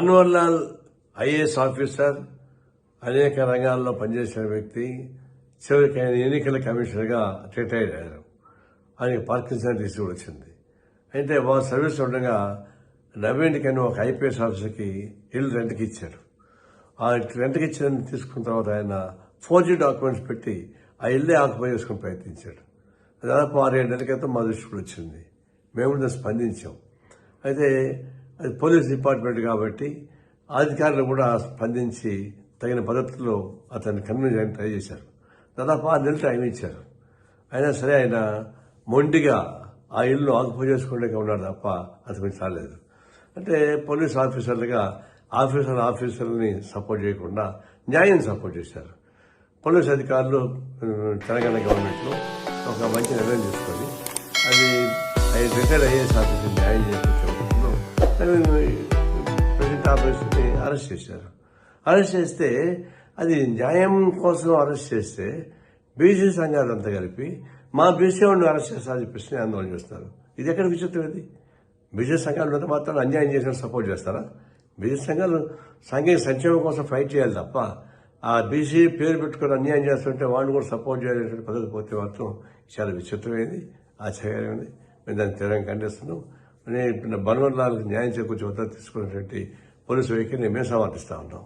Banwarlal IAS officer, అనేక రంగాల్లో పనిచేసిన వ్యక్తి, చివరికి ఆయన ఎన్నికల కమిషనర్గా రిటైర్ అయ్యారు. ఆయనకి పార్కిన్సన్ డిసీజ్ వచ్చింది. అయితే వారు సర్వీస్ ఉండగా నవీన్ కన్నా ఒక ఐపీఎస్ ఆఫీసర్కి ఇల్లు రెంట్కి ఇచ్చారు. ఆ రెంట్కి ఇచ్చిన తీసుకున్న తర్వాత ఆయన 4G డాక్యుమెంట్స్ పెట్టి ఆ ఇల్లే ఆక్యుపై చేసుకుని ప్రయత్నించాడు. దాదాపు 6-7 నెలల క్రితం మా దృష్టికి వచ్చింది. మేము కూడా స్పందించాం. అయితే అది పోలీస్ డిపార్ట్మెంట్ కాబట్టి అధికారులు కూడా స్పందించి తగిన పద్ధతిలో అతన్ని కన్విన్స్ చేయడానికి ట్రై చేశారు. దాదాపు 6 నెలలు టైం ఇచ్చారు. అయినా సరే ఆయన మొండిగా ఆ ఇల్లు ఆక్యుపై చేసుకుంటే ఉన్నాడు తప్ప అతనికి చాలేదు. అంటే పోలీస్ ఆఫీసర్లుగా ఆఫీసర్ని సపోర్ట్ చేయకుండా న్యాయం సపోర్ట్ చేశారు. పోలీస్ అధికారులు తెలంగాణ గవర్నమెంట్లో ఒక మంచి నిర్ణయం తీసుకొని అది రిటైర్డ్ ఐఏఎస్ ఆఫీసర్ న్యాయం చేయించడంలో ప్రెసిడెంట్ ఆఫీసర్ని అరెస్ట్ చేశారు. అరెస్ట్ చేస్తే అది న్యాయం కోసం అరెస్ట్ చేస్తే బీసీ సంఘాలంతా కలిపి మా బీసీ వాడిని అరెస్ట్ చేస్తారని చెప్పేసి ఆందోళన చేస్తున్నారు. ఇది ఎక్కడ విచిత్రం? ఇది బీసీ సంఘాలు మాత్రం అన్యాయం చేసిన సపోర్ట్ చేస్తారా? బీసీ సంఘాలు సాంఘిక సంక్షేమం కోసం ఫైట్ చేయాలి తప్ప ఆ బీసీ పేరు పెట్టుకుని అన్యాయం చేస్తుంటే వాళ్ళు కూడా సపోర్ట్ చేయాలనేటువంటి పద్ధతి పోతే మాత్రం చాలా విచిత్రమైంది, ఆశ్చర్యమైంది. మేము దాన్ని తీవ్రంగా ఖండిస్తున్నాం. బన్వర్లాల్కి న్యాయం చేకూర్చి వద్ద తీసుకున్నటువంటి పోలీసు వైఖరిని మేము సమర్థిస్తూ ఉంటాం.